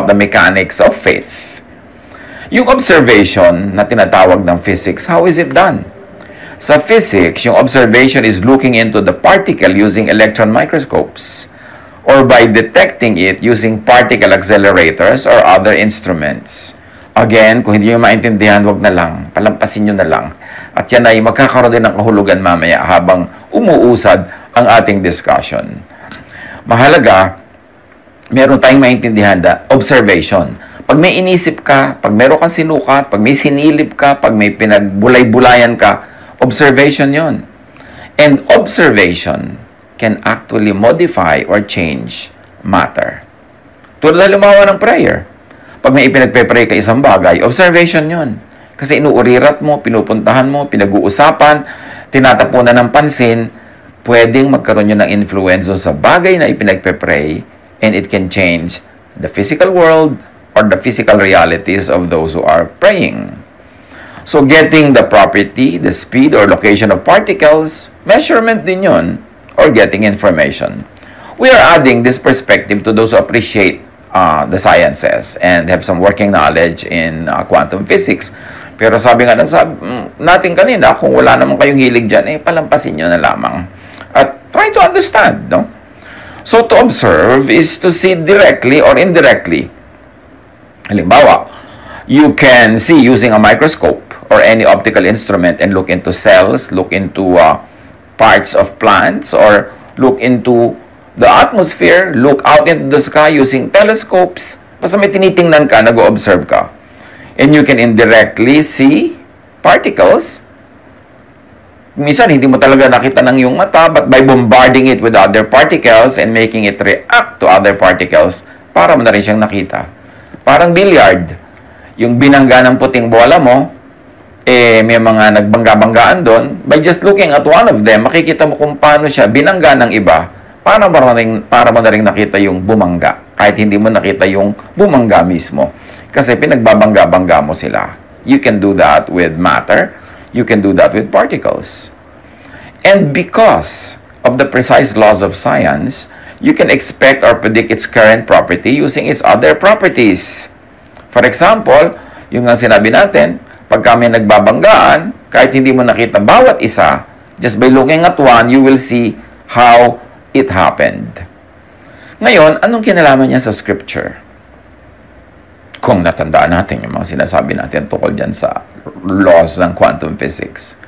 about the mechanics of faith. Yung observation na tinatawag ng physics, how is it done? Sa physics, yung observation is looking into the particle using electron microscopes or by detecting it using particle accelerators or other instruments. Again, kung hindi nyo maintindihan, wag na lang. Palampasin nyo na lang. At yan ay magkakaroon din ng kahulugan mamaya habang umuusad ang ating discussion. Mahalaga, meron tayong maintindihan na observation. Pag may inisip ka, pag meron kang sinukat, pag may sinilip ka, pag may pinagbulay-bulayan ka, observation yon. And observation can actually modify or change matter. Tulad na lumawa ng prayer. Pag may ipinagpe-pray ka isang bagay, observation yon. Kasi inuurirat mo, pinupuntahan mo, pinag-uusapan, tinatapunan ng pansin, pwedeng magkaroon yun ng influence sa bagay na ipinagpe-pray, and it can change the physical world or the physical realities of those who are praying. So getting the property, the speed, or location of particles, measurement din yun, or getting information. We are adding this perspective to those who appreciate the sciences and have some working knowledge in quantum physics. Pero sabi nga natin kanina, kung wala naman kayong hilig dyan, palampasin nyo na lamang. At try to understand, no? So to observe is to see directly or indirectly. Halimbawa, you can see using a microscope or any optical instrument and look into cells, look into parts of plants, or look into the atmosphere, look out into the sky using telescopes. Basta may tinitingnan ka, nag-observe ka. And you can indirectly see particles. Minsan, hindi mo talaga nakita ng iyong mata, but by bombarding it with other particles and making it react to other particles, para mo na rin siyang nakita. Parang billiard. Yung binangga ng puting bola mo, may mga nagbangga-banggaan doon. By just looking at one of them, makikita mo kung paano siya binangga ng iba para mo na rin nakita yung bumangga. Kahit hindi mo nakita yung bumangga mismo. Kasi pinagbabangga-bangga mo sila. You can do that with matter. You can do that with particles. And because of the precise laws of science, you can expect or predict its current property using its other properties. For example, yung nga sinabi natin, pag kami nagbabanggaan, kahit hindi mo nakita bawat isa, just by looking at one, you will see how it happened. Ngayon, anong kinalaman niya sa scripture? Kung natandaan natin yung mga sinasabi natin tungkol dyan sa laws ng quantum physics.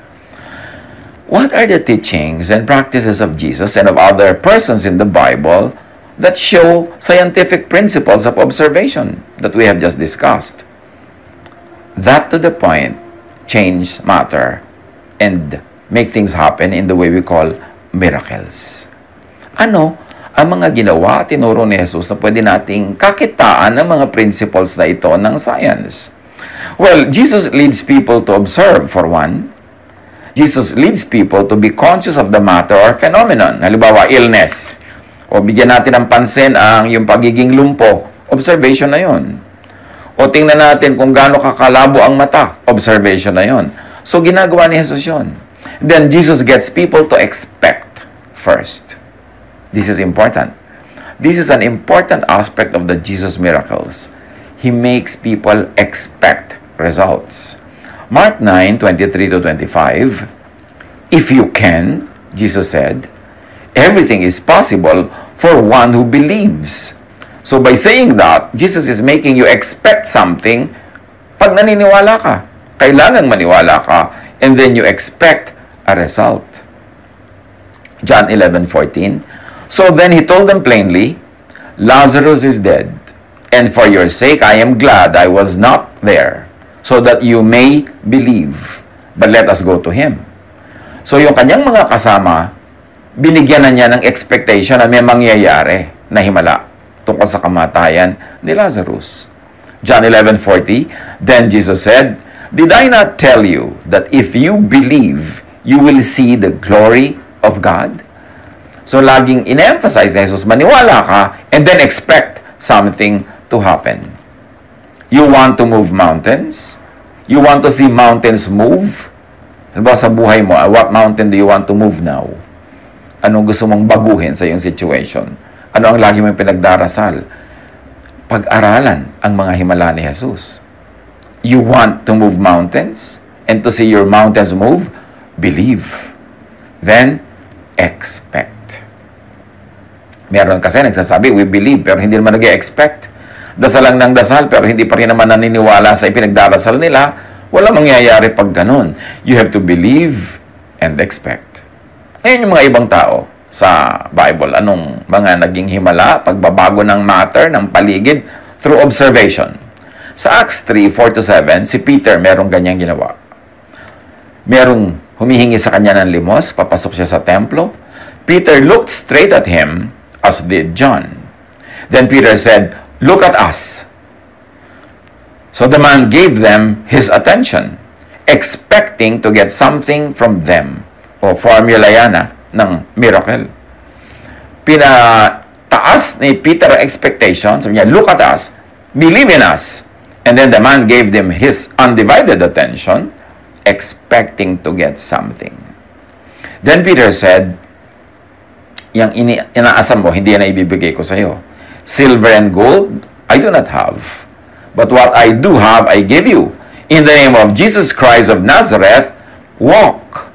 What are the teachings and practices of Jesus and of other persons in the Bible that show scientific principles of observation that we have just discussed? That to the point, change matter and make things happen in the way we call miracles. Ano ang mga ginawa, tinuro ni Jesus na pwede nating kakitaan ng mga principles na ito ng science? Well, Jesus leads people to observe, for one. Jesus leads people to be conscious of the matter or phenomenon. Halimbawa, illness. O bigyan natin ng pansin ang yung pagiging lumpo. Observation na yun. O tingnan natin kung gaano kakalabo ang mata. Observation na yun. So, ginagawa ni Jesus yun. Then, Jesus gets people to expect first. This is important. This is an important aspect of the Jesus miracles. He makes people expect results. Mark 9:23-25, if you can, Jesus said, everything is possible for one who believes. So by saying that, Jesus is making you expect something pag naniniwala ka. Kailangan maniwala ka, and then you expect a result. John 11:14, so then he told them plainly, Lazarus is dead, and for your sake I am glad I was not there, so that you may believe. But let us go to him. So yung kanyang mga kasama, binigyan na niya ng expectation na may mangyayari na himala tungkol sa kamatayan ni Lazarus. John 11:40, then Jesus said, did I not tell you that if you believe, you will see the glory of God? So laging in-emphasize na Jesus, maniwala ka and then expect something to happen. You want to move mountains? You want to see mountains move? Halimbawa sa buhay mo, what mountain do you want to move now? Anong gusto mong baguhin sa iyong situation? Ano ang lagi mong pinagdarasal? pag-aralan ang mga himala ni Jesus. You want to move mountains and to see your mountains move? Believe. Then, expect. Meron kasi nagsasabi, we believe, pero hindi naman nag-expect. Dasal lang ng dasal, pero hindi pa rin naman naniniwala sa ipinagdarasal nila. Wala mangyayari pag ganun. You have to believe and expect. Ngayon yung mga ibang tao sa Bible, anong mga naging himala, pagbabago ng matter, ng paligid, through observation. Sa Acts 3, 4-7, si Peter merong ganyang ginawa. Merong humihingi sa kanya ng limos, papasok siya sa templo. Peter looked straight at him, as did John. Then Peter said, "Look at us." So the man gave them his attention, expecting to get something from them. O formula yan ng miracle. Pinataas ni Peter ang expectation. Sabi niya, "Look at us. Believe in us." And then the man gave them his undivided attention, expecting to get something. Then Peter said, "Yang inaasam mo, hindi yan na ibibigay ko sa iyo. Silver and gold, I do not have. But what I do have, I give you. In the name of Jesus Christ of Nazareth, walk."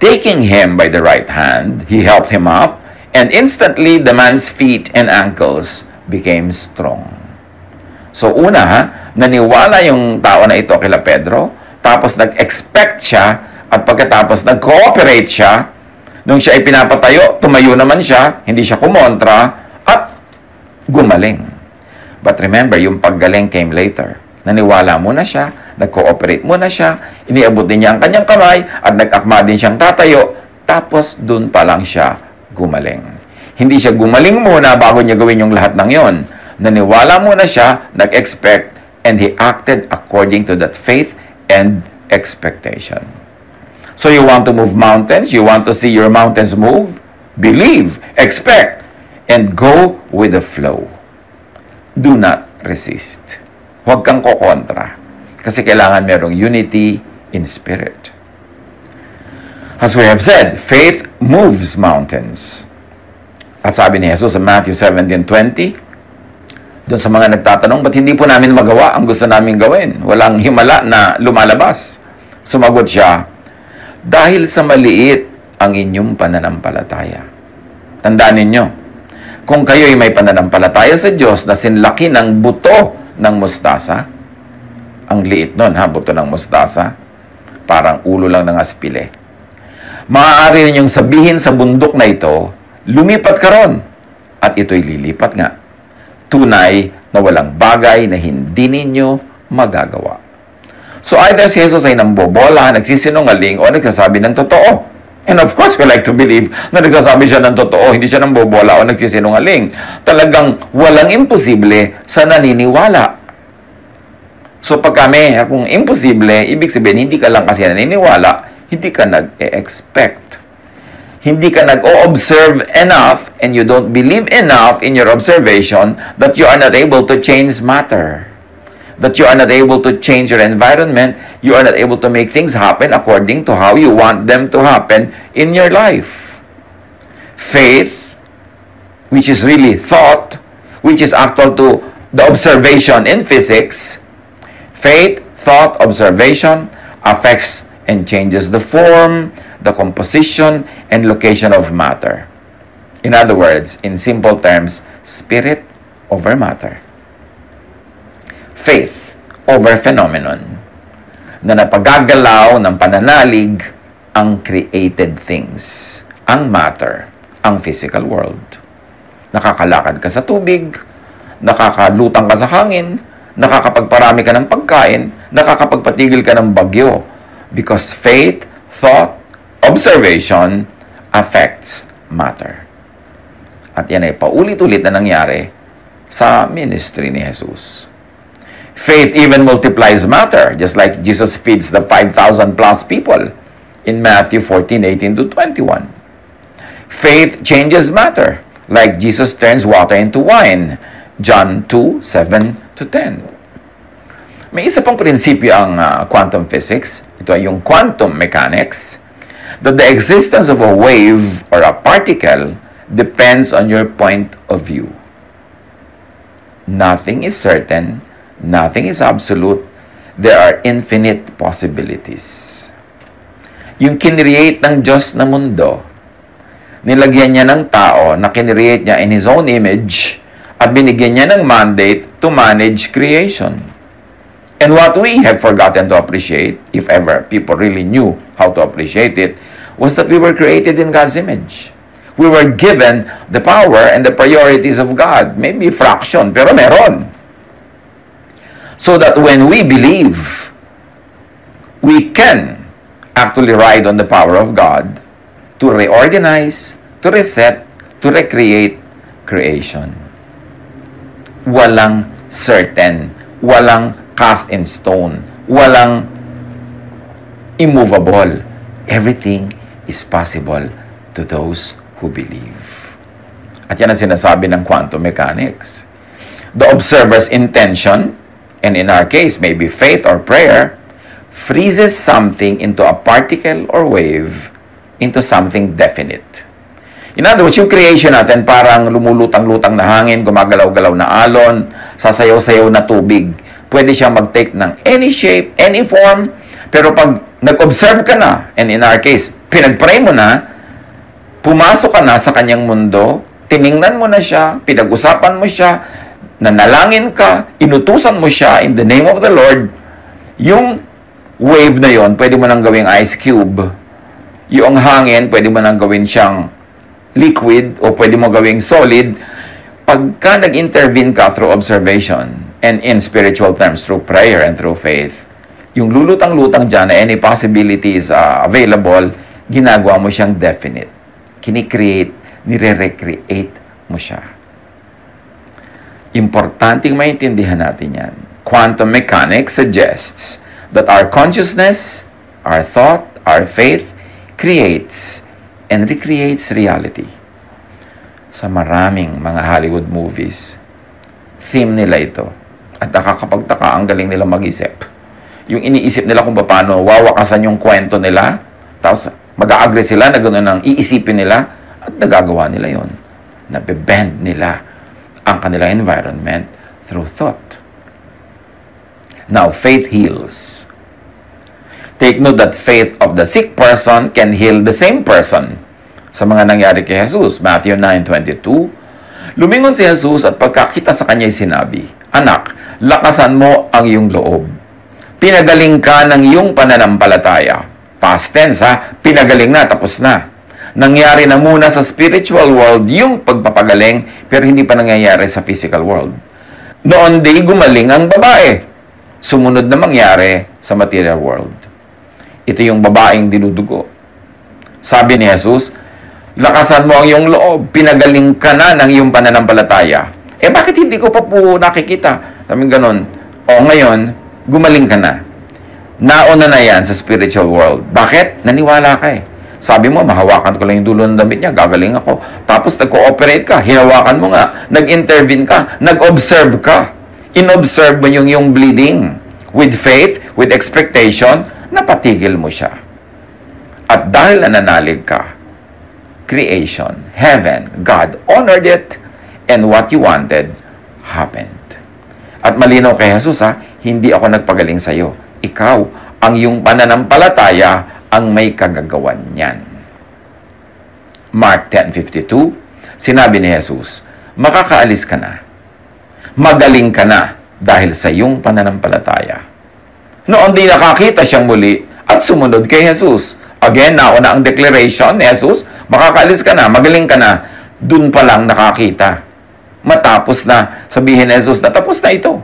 Taking him by the right hand, he helped him up, and instantly the man's feet and ankles became strong. So una, naniwala yung tao na ito kila Pedro, tapos nag-expect siya, at pagkatapos nag-cooperate siya, nung siya ay pinapatayo, tumayo naman siya, hindi siya kumontra, at gumaling. But remember, yung paggaling came later. Naniwala muna siya, nag-cooperate muna siya, iniabot din niya ang kanyang kamay, at nag-akma din siyang tatayo, tapos dun pa lang siya gumaling. Hindi siya gumaling muna bago niya gawin yung lahat ng yon. Naniwala muna siya, nag-expect, and he acted according to that faith and expectation. So you want to move mountains, you want to see your mountains move, believe, expect, and go with the flow. Do not resist. Huwag kang kokontra. Kasi kailangan merong unity in spirit. As we have said, faith moves mountains. At sabi ni Jesus sa Matthew 17:20, doon sa mga nagtatanong, ba't hindi po namin magawa ang gusto namin gawin? Walang himala na lumalabas. Sumagot siya, dahil sa maliit ang inyong pananampalataya. Tandaan ninyo, kung kayo'y may pananampalataya sa Diyos na sinlaki ng buto ng mustasa, ang liit nun buto ng mustasa, parang ulo lang ng aspile. Maaari ninyong sabihin sa bundok na ito, lumipat ka ron, at ito'y lilipat nga. Tunay na walang bagay na hindi ninyo magagawa. So either si Jesus ay nambobola, nagsisinungaling, o nagsasabi ng totoo. And of course, we like to believe na nagsasabi siya ng totoo, hindi siya nambobola o nagsisinungaling. Talagang walang imposible sa naniniwala. So pag kung imposible, ibig sabihin, hindi ka lang kasi naniniwala, hindi ka nag-expect. Hindi ka nag-o-observe enough and you don't believe enough in your observation that you are not able to change matter. That you are not able to change your environment. You are not able to make things happen according to how you want them to happen in your life. Faith, which is really thought, which is actual to the observation in physics, faith, thought, observation affects and changes the form, the composition, and location of matter. In other words, in simple terms, spirit over matter. Faith over phenomenon na napagagalaw ng pananalig ang created things, ang matter, ang physical world. Nakakalakad ka sa tubig, nakakalutang ka sa hangin, nakakapagparami ka ng pagkain, nakakapagpatigil ka ng bagyo. Because faith, thought, observation affects matter. At yan ay paulit-ulit na nangyari sa ministry ni Jesus. Faith even multiplies matter, just like Jesus feeds the 5,000 plus people in Matthew 14:18-21. Faith changes matter, like Jesus turns water into wine, John 2:7-10. May isa pang prinsipyo ang quantum physics. Ito ay yung quantum mechanics, that the existence of a wave or a particle depends on your point of view. Nothing is certain. Nothing is absolute. There are infinite possibilities. Yung kinreate ng Diyos na mundo, nilagyan niya ng tao na kinreate niya in His own image at binigyan niya ng mandate to manage creation. And what we have forgotten to appreciate, if ever people really knew how to appreciate it, was that we were created in God's image. We were given the power and the priorities of God. Maybe fraction, pero meron. So that when we believe, we can actually ride on the power of God to reorganize, to reset, to recreate creation. Walang certain, walang cast in stone, walang immovable. Everything is possible to those who believe. At yan ang sinasabi ng quantum mechanics. The observer's intention, and in our case, maybe faith or prayer, freezes something into a particle or wave into something definite. In other words, yung creation natin parang lumulutang-lutang na hangin, gumagalaw-galaw na alon, sasayaw-sayaw na tubig. Pwede siyang mag-take ng any shape, any form, pero pag nag-observe ka na, and in our case, pinag-pray mo na, pumasok ka na sa kanyang mundo, tiningnan mo na siya, pinag-usapan mo siya, nanalangin ka, inutusan mo siya in the name of the Lord, yung wave na yon, pwede mo nang gawing ice cube. Yung hangin, pwede mo nang gawin siyang liquid o pwede mo gawing solid. Pagka nag-intervene ka through observation and in spiritual terms through prayer and through faith, yung lulutang-lutang dyan na any possibilities available, ginagawa mo siyang definite. Kini-create, nire-recreate mo siya. Importanteng maintindihan natin yan. Quantum mechanics suggests that our consciousness, our thought, our faith creates and recreates reality. Sa maraming mga Hollywood movies, theme nila ito. At nakakapagtaka, ang galing nila mag-isip. Yung iniisip nila kung paano wawakasan yung kwento nila, tapos mag-a-agree sila na gano'n ang iisipin nila, at nagagawa nila yon. Nabe-bend nila ang kanilang environment through thought. Now, faith heals. Take note that faith of the sick person can heal the same person. Sa mga nangyari kay Jesus, Matthew 9:22, lumingon si Jesus at pagkakita sa kanya'y sinabi, "Anak, lakasan mo ang iyong loob. Pinagaling ka ng iyong pananampalataya." Past tense ha, pinagaling na, tapos na. Nangyari na muna sa spiritual world yung pagpapagaling, pero hindi pa nangyayari sa physical world. Noon di gumaling ang babae. Sumunod na mangyari sa material world. Ito yung babaeng dinudugo. Sabi ni Jesus, lakasan mo ang iyong loob, pinagaling ka na ng iyong pananampalataya. Bakit hindi ko pa po nakikita? Sabi ganon, ngayon, gumaling ka na. Nauna na yan sa spiritual world. Bakit? Naniwala ka eh. Sabi mo, mahawakan ko lang yung dulo ng damit niya, gagaling ako. Tapos nag-cooperate ka, hinawakan mo nga, nag-intervene ka, nag-observe ka. In-observe mo yung bleeding. With faith, with expectation, napatigil mo siya. At dahil nananalig ka, creation, heaven, God honored it, and what you wanted happened. At malinaw kay Jesus hindi ako nagpagaling sa iyo. Ikaw, ang iyong pananampalataya ang may kagagawan niyan. Mark 10:52, sinabi ni Jesus, makakaalis ka na. Magaling ka na dahil sa iyong pananampalataya. Noon di nakakita siyang muli at sumunod kay Jesus. Again, nauna ang declaration ni Jesus, makakaalis ka na, magaling ka na. Dun pa lang nakakita. Matapos na, sabihin ni Jesus na tapos na ito.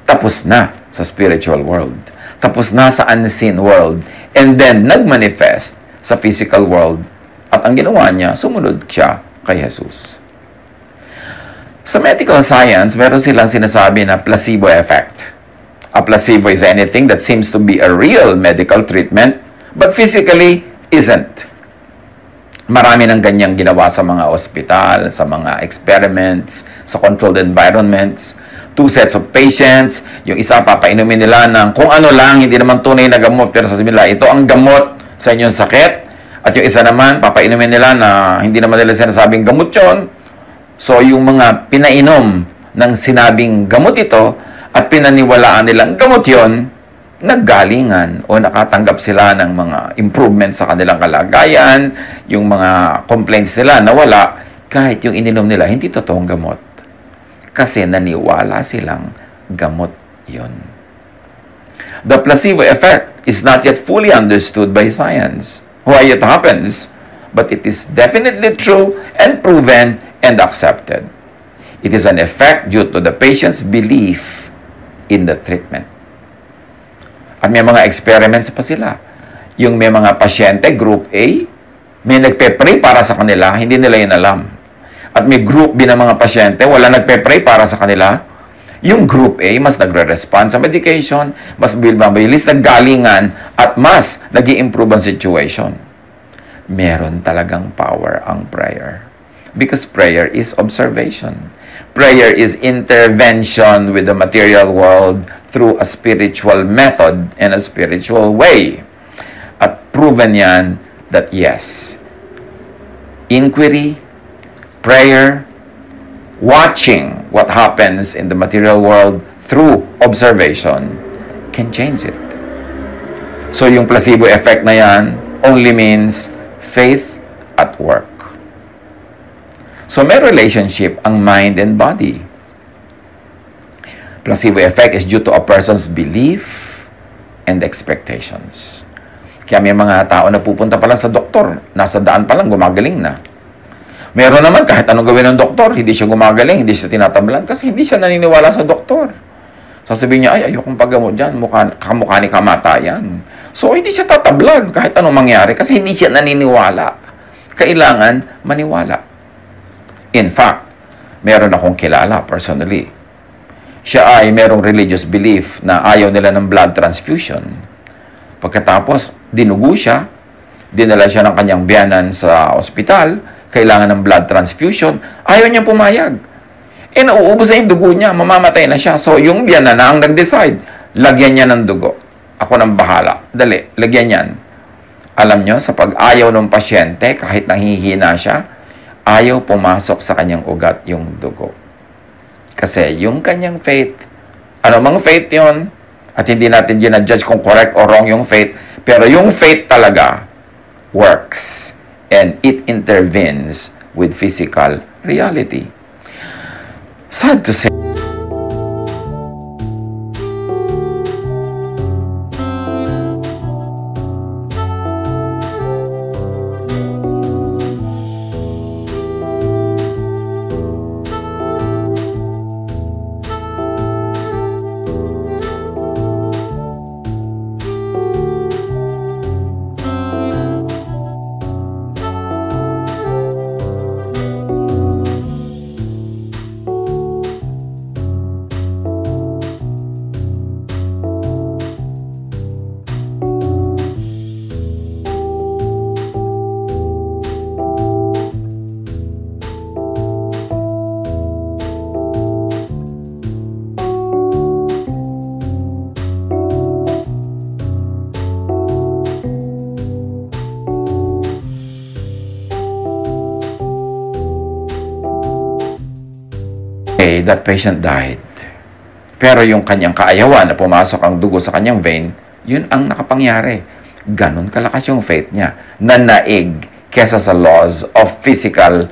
Tapos na sa spiritual world. Tapos na sa unseen world. And then, nagmanifest sa physical world. At ang ginawa niya, sumunod siya kay Jesus. Sa medical science, meron silang sinasabi na placebo effect. A placebo is anything that seems to be a real medical treatment, but physically isn't. Marami ng ganyang ginawa sa mga ospital, sa mga experiments, sa controlled environments. 2 sets of patients, yung isa papainumin nila ng kung ano lang, hindi naman tunay na gamot, pero sasabihin nila, ito ang gamot sa inyong sakit. At yung isa naman, papainumin nila na hindi naman nila sinasabing gamot yun. So, yung mga pinainom ng sinabing gamot ito at pinaniwalaan nilang gamot yon, naggalingan o nakatanggap sila ng mga improvement sa kanilang kalagayan, yung mga complaints nila nawala, kahit yung ininom nila hindi totoong gamot. Kasi naniwala silang gamot yon. The placebo effect is not yet fully understood by science. Why it happens, but it is definitely true and proven and accepted. It is an effect due to the patient's belief in the treatment. At may mga experiments pa sila. Yung may mga pasyente, group A, may nagpe-pray para sa kanila, hindi nila yun alam. At may group B ng mga pasyente, wala nagpe-pray para sa kanila. Yung group A, mas nagre-respond sa medication, mas mabilis naggalingan, at mas nag-i-improve ang situation. Meron talagang power ang prayer. Because prayer is observation. Prayer is intervention with the material world through a spiritual method and a spiritual way. At proven yan that yes, inquiry, prayer, watching what happens in the material world through observation can change it. So yung placebo effect na yan only means faith at work. So may relationship ang mind and body. Placebo effect is due to a person's belief and expectations. Kaya may mga tao na pupunta pa lang sa doktor, nasa daan pa lang, gumagaling na. Meron naman, kahit anong gawin ng doktor, hindi siya gumagaling, hindi siya tinatablan, kasi hindi siya naniniwala sa doktor. Sasabihin niya, ay, ayokong paggamot dyan, kamukha ni kamatayan. So, hindi siya tatablan kahit anong mangyari, kasi hindi siya naniniwala. Kailangan maniwala. In fact, meron akong kilala personally. Siya ay merong religious belief na ayaw nila ng blood transfusion. Pagkatapos, dinugo siya, dinala siya ng kanyang biyanan sa ospital, kailangan ng blood transfusion, ayaw niya pumayag. Eh, nauubos na yung dugo niya, mamamatay na siya. So, yung biyanan na ang nag-decide, lagyan niya ng dugo. Ako nang bahala. Dali, lagyan yan. Alam nyo, sa pag-ayaw ng pasyente, kahit nahihina siya, ayaw pumasok sa kanyang ugat yung dugo. Kasi yung kanyang faith, ano mang faith yon, at hindi natin ginadjudge kung correct or wrong yung faith, pero yung faith talaga works and it intervenes with physical reality. Sad to say. That patient died. Pero yung kanyang kaayawan na pumasok ang dugo sa kanyang vein, yun ang nakapangyari. Ganon kalakas yung faith niya. Nanaig kesa sa laws of physical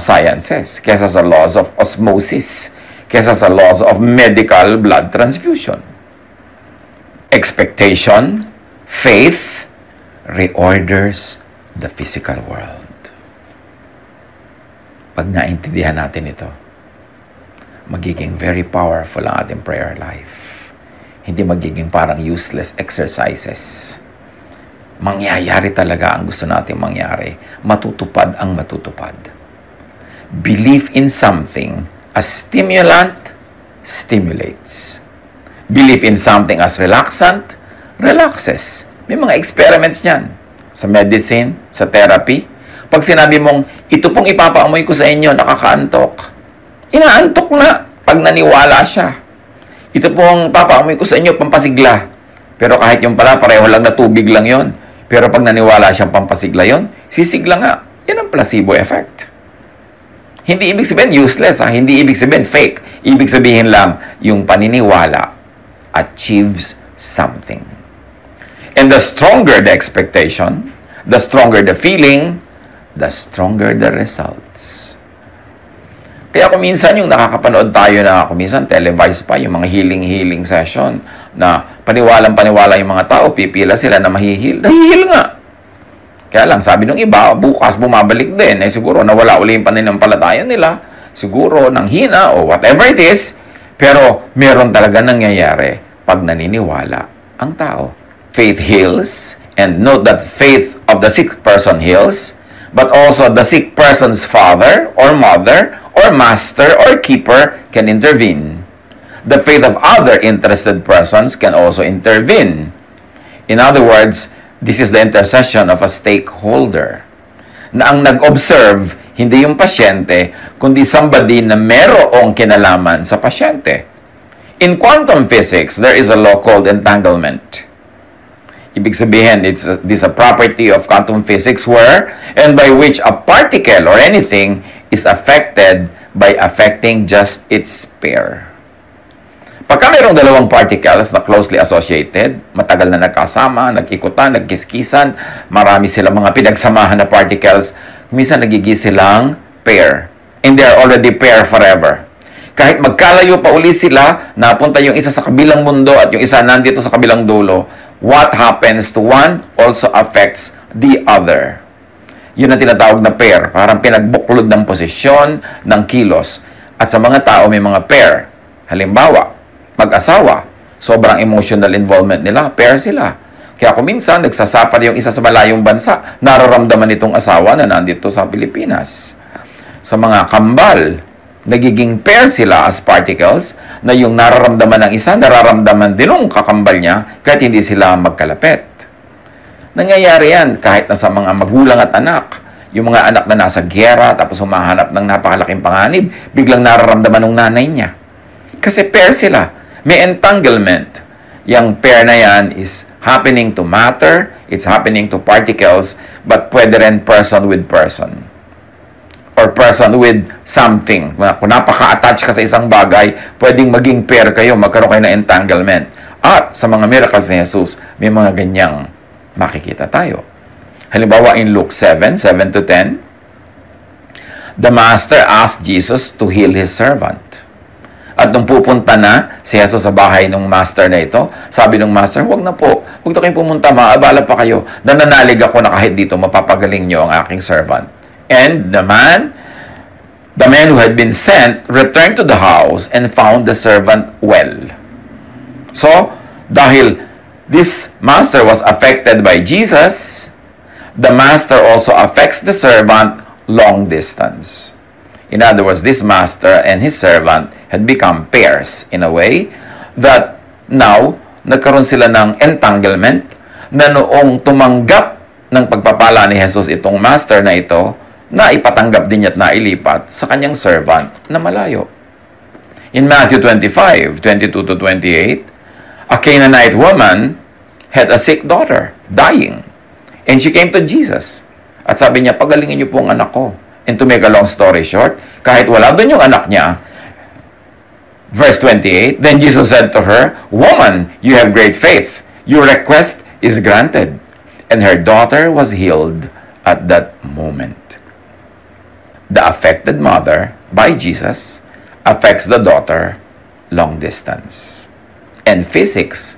sciences, kesa sa laws of osmosis, kesa sa laws of medical blood transfusion. Expectation, faith, reorders the physical world. Pag naintindihan natin ito, magiging very powerful ang ating prayer life. Hindi magiging parang useless exercises. Mangyayari talaga ang gusto natin mangyari. Matutupad ang matutupad. Belief in something as stimulant stimulates. Belief in something as relaxant relaxes. May mga experiments niyan. Sa medicine, sa therapy. Pag sinabi mong, ito pong ipapaamoy ko sa inyo, nakakaantok. Inaantok na pag naniwala siya. Ito pong papaamoy ko sa inyo, pampasigla. Pero kahit yung pala, pareho lang na tubig lang yon. Pero pag naniwala siyang pampasigla yon, sisigla nga. Yan ang placebo effect. Hindi ibig sabihin useless, hindi ibig sabihin fake. Ibig sabihin lang, yung paniniwala achieves something. And the stronger the expectation, the stronger the feeling, the stronger the results. Kaya kung minsan yung nakakapanood tayo na kung minsan televised pa yung mga healing session na paniwalang-paniwala yung mga tao, pipila sila na mahihil. Nahihil nga. Kaya lang, sabi ng iba, bukas bumabalik din. Siguro nawala uli yung pananampalataya nila. Siguro nang hina o whatever it is. Pero meron talaga nangyayari pag naniniwala ang tao. Faith heals. And note that faith of the sick person heals. But also the sick person's father or mother or master or keeper can intervene. The faith of other interested persons can also intervene. In other words, this is the intercession of a stakeholder. Na ang nag-observe, hindi yung pasyente, kundi somebody na merong kinalaman sa pasyente. In quantum physics, there is a law called entanglement. Ibig sabihin, this is a property of quantum physics where and by which a particle or anything is affected by affecting just its pair. Pagka mayroong dalawang particles na closely associated, matagal na nagkasama, nag-ikutan, nagkiskisan, marami silang mga pinagsamahan na particles, minsan nagiging silang pair. And they are already pair forever. Kahit magkalayo pa uli sila, napunta yung isa sa kabilang mundo at yung isa nandito sa kabilang dulo, what happens to one also affects the other. Yun ang tinatawag na pair. Parang pinagbuklod ng posisyon, ng kilos. At sa mga tao may mga pair. Halimbawa, mag-asawa, sobrang emotional involvement nila, pair sila. Kaya kung minsan, nagsasuffer yung isa sa malayong bansa, nararamdaman itong asawa na nandito sa Pilipinas. Sa mga kambal, nagiging pair sila as particles na yung nararamdaman ng isa, nararamdaman din ng kakambal niya kahit hindi sila magkalapit. Nangyayari yan kahit na sa mga magulang at anak. Yung mga anak na nasa gyera tapos humahanap ng napakalaking panganib, biglang nararamdaman ng nanay niya. Kasi pair sila. May entanglement. Yung pair na yan is happening to matter, it's happening to particles, but pwede rin person with person. Or person with something. Kung napaka-attach ka sa isang bagay, pwedeng maging pair kayo, magkaroon kayo ng entanglement. At sa mga miracles ni Jesus, may mga ganyang makikita tayo. Halimbawa in Luke 7:7-10, the master asked Jesus to heal his servant. At nung pupunta na si Jesus sa bahay ng master na ito, sabi ng master, huwag na po, huwag na kayong pumunta, maabala pa kayo. Nananalig ako na kahit dito, mapapagaling niyo ang aking servant. And the man who had been sent returned to the house and found the servant well. So, dahil this master was affected by Jesus, the master also affects the servant long distance. In other words, this master and his servant had become pairs in a way that now, nagkaroon sila ng entanglement na noong tumanggap ng pagpapala ni Jesus itong master na ito, na ipatanggap din niya at nailipat sa kanyang servant na malayo. In Matthew 25:22-28, a Canaanite woman had a sick daughter, dying. And she came to Jesus. At sabi niya, pagalingin niyo po ang anak ko. And to make a long story short, kahit wala doon yung anak niya, verse 28, then Jesus said to her, "Woman, you have great faith. Your request is granted." And her daughter was healed at that moment. The affected mother, by Jesus, affects the daughter long distance. And physics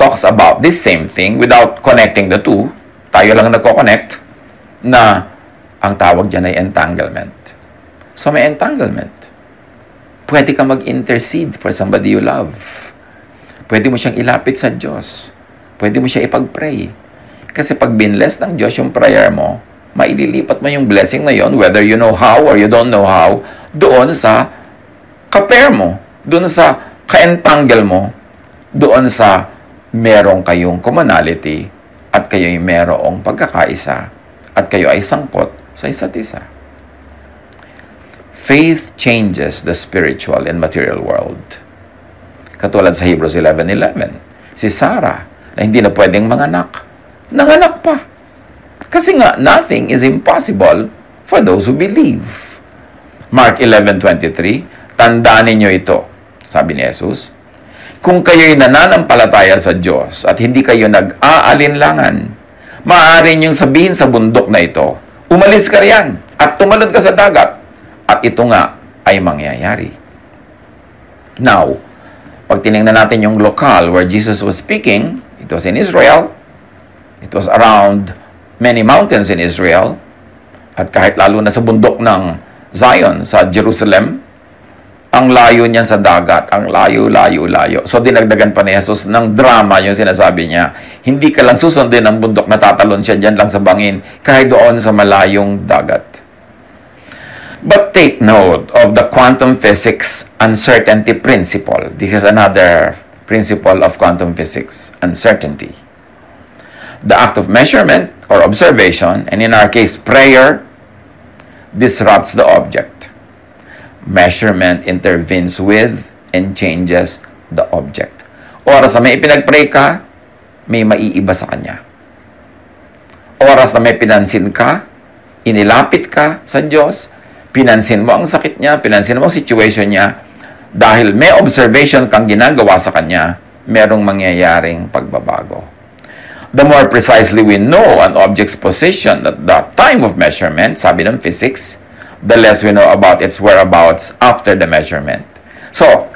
talks about this same thing without connecting the two. Tayo lang nagko-connect na ang tawag dyan ay entanglement. So may entanglement. Pwede ka mag-intercede for somebody you love. Pwede mo siyang ilapit sa Diyos. Pwede mo siya ipag-pray. Kasi pag binless ng Diyos yung prayer mo, maililipat mo yung blessing na yon, whether you know how or you don't know how, doon sa ka-pair mo, doon sa ka-entangle mo, doon sa merong kayong commonality at kayo'y merong pagkakaisa at kayo ay sangkot sa isa't isa. Faith changes the spiritual and material world. Katulad sa Hebrews 11:11, si Sarah na hindi na pwedeng manganak, nanganak pa. Kasi nga, nothing is impossible for those who believe. Mark 11:23, tandaan ninyo ito, sabi ni Jesus, kung kayo'y nananampalataya sa Diyos at hindi kayo nag-aalinlangan, maaari niyong sabihin sa bundok na ito, umalis ka riyan at tumalon ka sa dagat, at ito nga ay mangyayari. Now, pag tinignan natin yung lokal where Jesus was speaking, it was in Israel, it was around many mountains in Israel, at kahit lalo na sa bundok ng Zion, sa Jerusalem, ang layo niyan sa dagat, ang layo. So, dinagdagan pa ni Jesus ng drama yung sinasabi niya. Hindi ka lang susundin ng bundok na tatalon siya dyan lang sa bangin, kahit doon sa malayong dagat. But take note of the quantum physics uncertainty principle. This is another principle of quantum physics, uncertainty. The act of measurement or observation, and in our case, prayer, disrupts the object. Measurement intervenes with and changes the object. Oras na may ipinag-pray ka, may maiiba sa kanya. Oras na may pinansin ka, inilapit ka sa Diyos, pinansin mo ang sakit niya, pinansin mo ang situation niya, dahil may observation kang ginagawa sa kanya, merong mangyayaring pagbabago. The more precisely we know an object's position at the time of measurement, sabi ng physics, the less we know about its whereabouts after the measurement. So,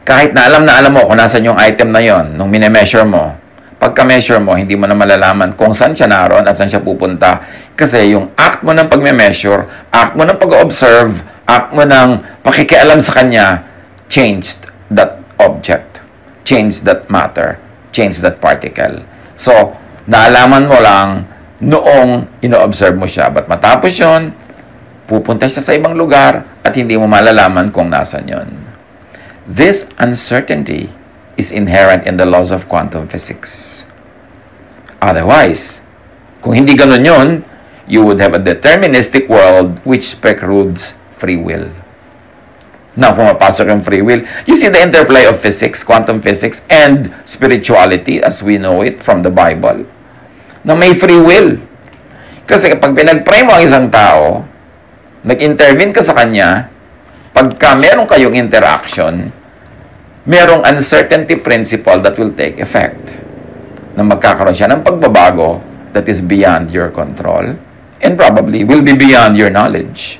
kahit na alam mo kung nasan yung item na yon nung mine-measure mo, pagka-measure mo, hindi mo na malalaman kung saan siya naroon at saan siya pupunta. Kasi yung act mo ng pag-measure, act mo ng pag-observe, act mo ng pakikialam sa kanya, changed that object, changed that matter, changed that particle. So, naalaman mo lang noong ino-observe mo siya. But matapos yun, pupunta siya sa ibang lugar at hindi mo malalaman kung nasan yun. This uncertainty is inherent in the laws of quantum physics. Otherwise, kung hindi ganun yun, you would have a deterministic world which precludes free will. Now, kung mapasok yung free will, you see the interplay of physics, quantum physics, and spirituality as we know it from the Bible, na may free will. Kasi kapag pinag-pray mo ang isang tao, nag-intervene ka sa kanya, pagka meron kayong interaction, merong uncertainty principle that will take effect. Na magkakaroon siya ng pagbabago that is beyond your control and probably will be beyond your knowledge.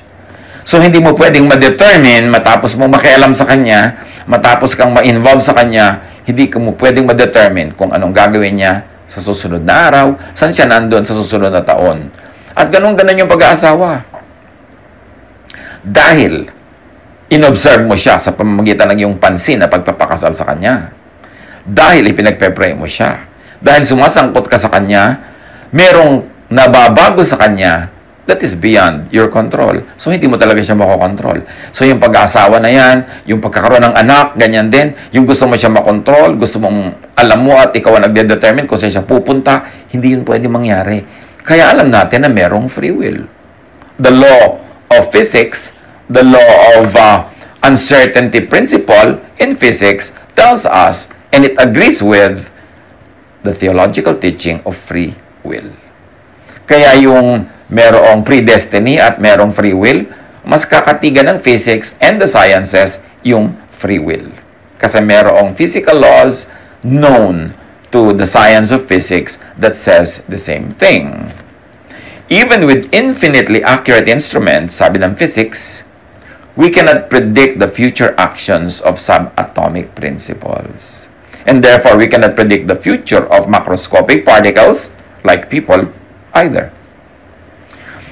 So, hindi mo pwedeng ma-determine matapos mo makialam sa kanya, matapos kang ma-involve sa kanya, hindi mo pwedeng ma-determine kung anong gagawin niya sa susunod na araw, saan siya nandun sa susunod na taon. At ganun-ganon yung pag-aasawa. Dahil, inobserve mo siya sa pamamagitan ng iyong pansin na pagpapakasal sa kanya. Dahil ipinagpe-pray mo siya. Dahil sumasangkot ka sa kanya, merong nababago sa kanya that is beyond your control. So, hindi mo talaga siya makokontrol. So, yung pag-aasawa na yan, yung pagkakaroon ng anak, ganyan din, yung gusto mo siya makontrol, gusto mong alam mo at ikaw ang nagde-determine kung saan siya pupunta, hindi yun pwede mangyari. Kaya alam natin na merong free will. The law of physics, the law of uncertainty principle in physics tells us, and it agrees with the theological teaching of free will. Kaya yung merong predestiny at merong free will, mas kakatigan ng physics and the sciences yung free will. Kasi merong physical laws known to the science of physics that says the same thing. Even with infinitely accurate instruments, sabi ng physics, we cannot predict the future actions of subatomic principles. And therefore, we cannot predict the future of macroscopic particles, like people, either.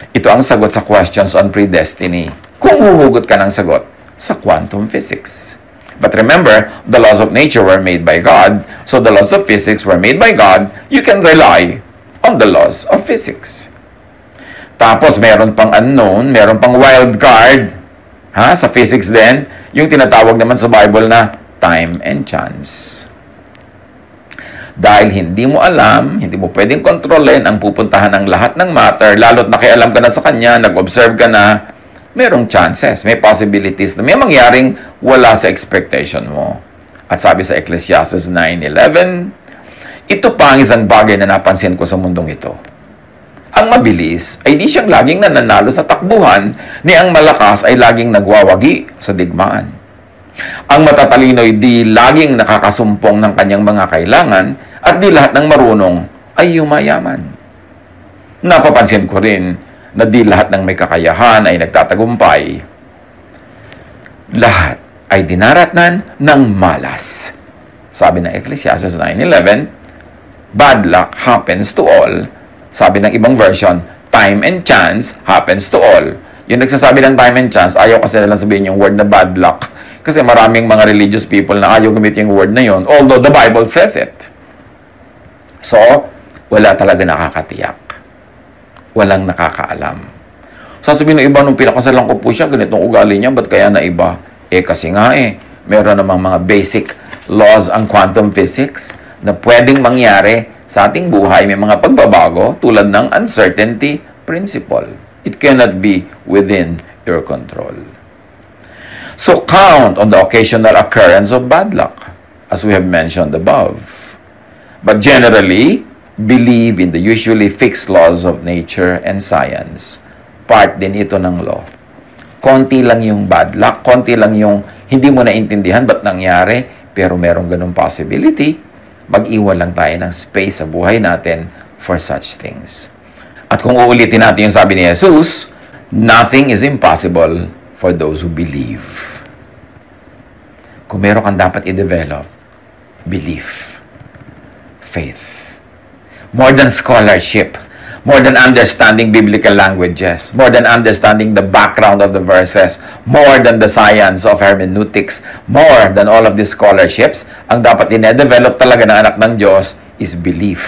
Ito ang sagot sa questions on predestiny. Kung huhugot ka ng sagot sa quantum physics. But remember, the laws of nature were made by God. So the laws of physics were made by God. You can rely on the laws of physics. Tapos, meron pang unknown, meron pang wild card, sa physics din, yung tinatawag naman sa Bible na time and chance. Dahil hindi mo alam, hindi mo pwedeng kontrolin ang pupuntahan ng lahat ng matter, lalo't nakialam ka na sa kanya, nag-observe ka na, merong chances, may possibilities na may mangyaring wala sa expectation mo. At sabi sa Ecclesiastes 9:11, ito pa ang isang bagay na napansin ko sa mundong ito. Ang mabilis ay di siyang laging nananalo sa takbuhan, ni ang malakas ay laging nagwawagi sa digmaan. Ang matatalino ay di laging nakakasumpong ng kanyang mga kailangan at di lahat ng marunong ay yumayaman. Napapansin ko rin na di lahat ng may kakayahan ay nagtatagumpay. Lahat ay dinaratnan ng malas. Sabi ng Ecclesiastes 9:11, bad luck happens to all. Sabi ng ibang version, time and chance happens to all. Yung nagsasabi ng time and chance, ayaw kasi nalang sabihin yung word na bad luck. Kasi maraming mga religious people na ayaw gamitin yung word na yun, although the Bible says it. So, wala talaga nakakatiyak. Walang nakakaalam. Sasabihin ng iba, nung pinakasalan ko po siya, ganitong ugali niya, ba't kaya na iba? Kasi nga meron namang mga basic laws ang quantum physics na pwedeng mangyari sa ating buhay. May mga pagbabago tulad ng uncertainty principle. It cannot be within your control. So count on the occasional occurrence of bad luck, as we have mentioned above. But generally, believe in the usually fixed laws of nature and science. Part din ito ng law. Konti lang yung bad luck, konti lang yung hindi mo naintindihan ba't nangyari, pero merong ganung possibility. Mag-iwan lang tayo ng space sa buhay natin for such things. At kung uulitin natin yung sabi ni Jesus, nothing is impossible for those who believe. Kung meron kang dapat i-develop, belief, faith. More than scholarship, more than understanding biblical languages, more than understanding the background of the verses, more than the science of hermeneutics, more than all of these scholarships, ang dapat i-develop talaga ng anak ng Diyos is belief.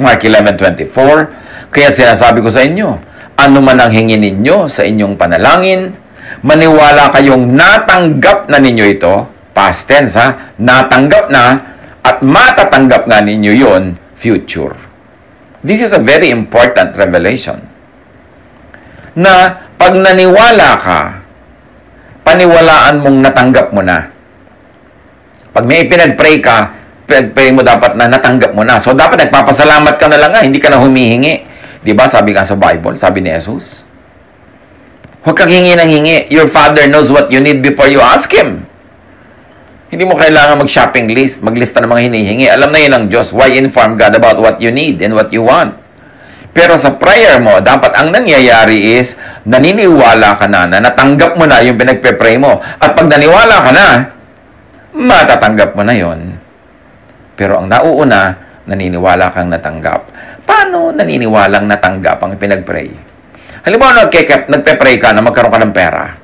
Mark 11:24, kaya sinasabi ko sa inyo, ano man ang hingin ninyo sa inyong panalangin, maniwala kayong natanggap na ninyo ito, past tense natanggap na, at matatanggap nga ninyo yon, future. This is a very important revelation. Na pag naniwala ka, paniwalaan mong natanggap mo na. Pag may pinag-pray ka, pinag-pray mo dapat na natanggap mo na. So dapat nagpapasalamat ka na lang hindi ka na humihingi. Diba sabi nga sa Bible, sabi ni Jesus, huwag kang hingi ng hingi. Your Father knows what you need before you ask Him. Hindi mo kailangan mag-shopping list, maglista ng mga hinihingi. Alam na yun ng Diyos. Why inform God about what you need and what you want? Pero sa prayer mo, dapat ang nangyayari is, naniniwala ka na natanggap mo na yung pinagpe-pray mo. At pag naniwala ka na, matatanggap mo na yon. Pero ang nauuna, naniniwala kang natanggap. Paano naniniwalang natanggap ang pinag-pray? Halimbawa, nagpe-pray ka na magkaroon ka ng pera.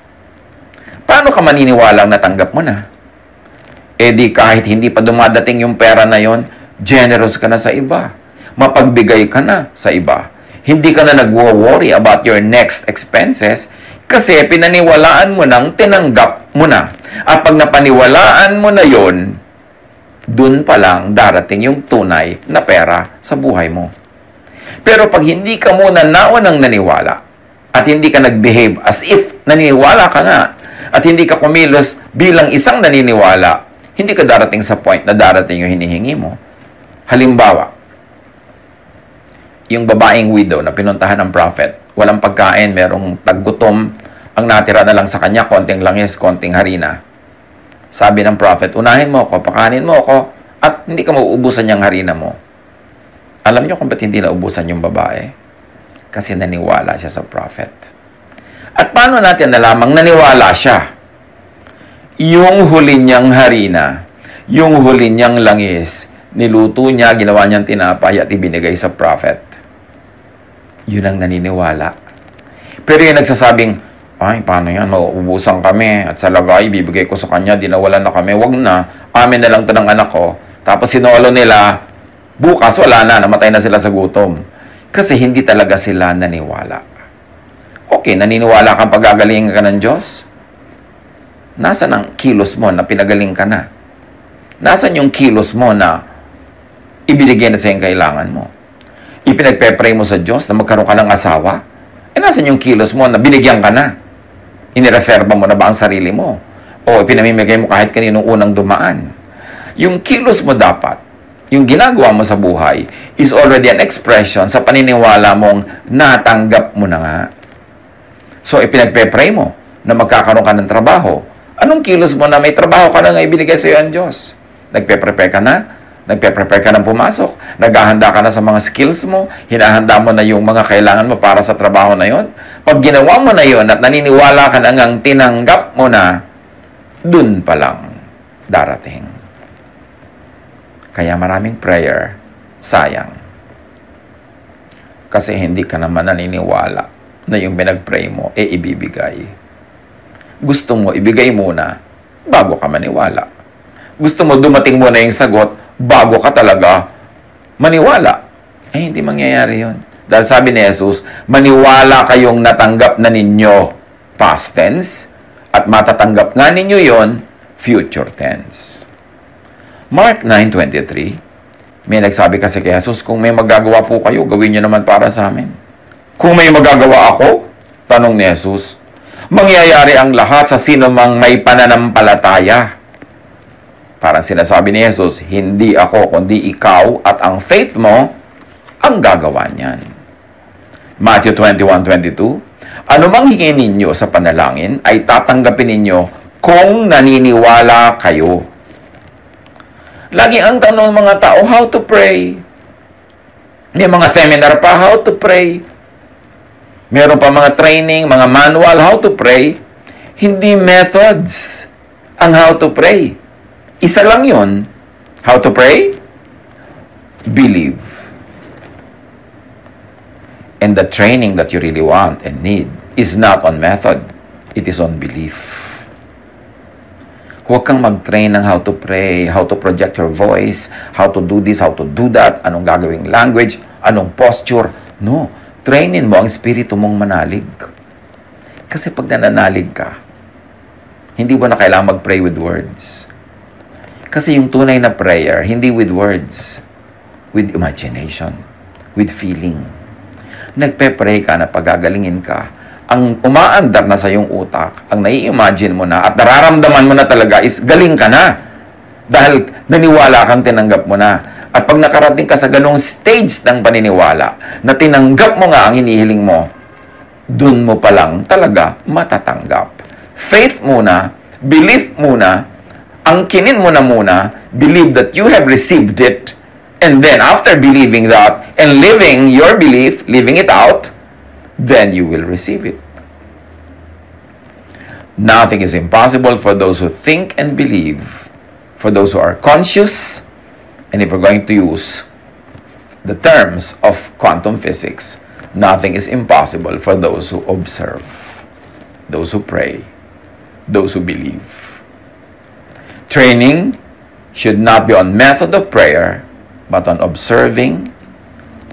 Paano ka maniniwalang natanggap mo na? Di kahit hindi pa dumadating yung pera na yon, generous ka na sa iba. Mapagbigay ka na sa iba. Hindi ka na nagwo-worry about your next expenses kasi pinaniwalaan mo nang tinanggap mo na. At pag napaniwalaan mo na yon, dun pa lang darating yung tunay na pera sa buhay mo. Pero pag hindi ka muna naunang naniwala at hindi ka nag-behave as if naniniwala ka nga at hindi ka kumilos bilang isang naniniwala, hindi ka darating sa point na darating yung hinihingi mo. Halimbawa, yung babaeng widow na pinuntahan ng prophet, walang pagkain, merong taggutom, ang natira na lang sa kanya, konting langis, konting harina. Sabi ng prophet, unahin mo ako, pakanin mo ako, at hindi ka mauubusan yung harina mo. Alam niyo kung ba't hindi naubusan yung babae? Kasi naniwala siya sa prophet. At paano natin nalamang naniwala siya? Yung huli niyang harina, yung huli niyang langis, niluto niya, ginawa niyang tinapay at ibinigay sa prophet. Yun ang naniniwala. Pero yung nagsasabing, ay, paano yan? Mauubusan kami at sa lagay, bibigay ko sa kanya, dinawalan na kami, wag na, amin na lang to ng anak ko. Tapos sinolo nila, bukas wala na, namatay na sila sa gutom. Kasi hindi talaga sila naniwala. Okay, naniniwala kang pagagaling ka ng Diyos? Nasaan ang kilos mo na pinagaling ka na? Nasaan yung kilos mo na ibinigay na sa yung kailangan mo? Ipinagpe-pray mo sa Diyos na magkaroon ka ng asawa? Nasaan yung kilos mo na binigyan ka na? Inireserba mo na ba ang sarili mo? O ipinamimigay mo kahit kaninong unang dumaan? Yung kilos mo dapat yung ginagawa mo sa buhay is already an expression sa paniniwala mong natanggap mo na nga. So, ipinagpe-pray mo na magkakaroon ka ng trabaho. Anong kilos mo na may trabaho ka na nga ibinigay sa iyo ang Diyos? Nagpe-prepare ka na? Nagpe-prepare ka ng pumasok? Naghahanda ka na sa mga skills mo? Hinahanda mo na yung mga kailangan mo para sa trabaho na yon? Pag ginawa mo na yon at naniniwala ka na ngang tinanggap mo na, dun pa lang darating. Kaya maraming prayer, sayang. Kasi hindi ka naman naniniwala na yung pinag-pray mo, ibibigay. Gusto mo, ibigay muna, bago ka maniwala. Gusto mo, dumating muna yung sagot, bago ka talaga maniwala. Hindi mangyayari yun. Dahil sabi ni Jesus, maniwala kayong natanggap na ninyo, past tense, at matatanggap nga ninyo yon, future tense. Mark 9:23, may nagsabi kasi kay Jesus, kung may magagawa po kayo, gawin nyo naman para sa amin. Kung may magagawa ako, tanong ni Jesus, mangyayari ang lahat sa sino mang may pananampalataya. Parang sinasabi ni Jesus, hindi ako, kundi ikaw at ang faith mo ang gagawa niyan. Matthew 21:22, ano mang hingin ninyo sa panalangin ay tatanggapin ninyo kung naniniwala kayo. Lagi ang tanong ng mga tao, how to pray? May mga seminar pa, how to pray? Meron pa mga training, mga manual, how to pray. Hindi methods ang how to pray. Isa lang yun. How to pray? Believe. And the training that you really want and need is not on method. It is on belief. Huwag kang mag-train ng how to pray, how to project your voice, how to do this, how to do that, anong gagawing language, anong posture. No. Trainin mo ang espiritu mong manalig. Kasi pag nananalig ka, hindi mo na kailangan mag-pray with words. Kasi yung tunay na prayer, hindi with words, with imagination, with feeling. Nagpe-pray ka na pagagalingin ka, ang umaandar na sa iyong utak, ang nai-imagine mo na at nararamdaman mo na talaga is galing ka na. Dahil naniwala kang tinanggap mo na. At pag nakarating ka sa ganong stage ng paniniwala, na tinanggap mo nga ang hinihiling mo, dun mo pa lang talaga matatanggap. Faith muna, belief muna, angkinin mo na muna, believe that you have received it, and then after believing that, and living your belief, living it out, then you will receive it. Nothing is impossible for those who think and believe, for those who are conscious, and if we're going to use the terms of quantum physics, nothing is impossible for those who observe, those who pray, those who believe. Training should not be on method of prayer, but on observing,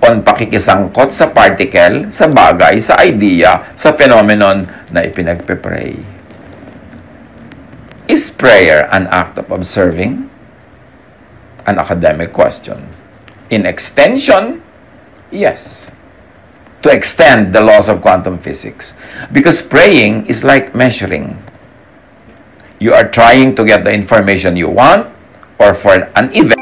on pakikisangkot sa particle, sa bagay, sa idea, sa phenomenon na ipinagpe-pray. Is prayer an act of observing? An academic question. In extension, yes. To extend the laws of quantum physics. Because praying is like measuring. You are trying to get the information you want, or for an event.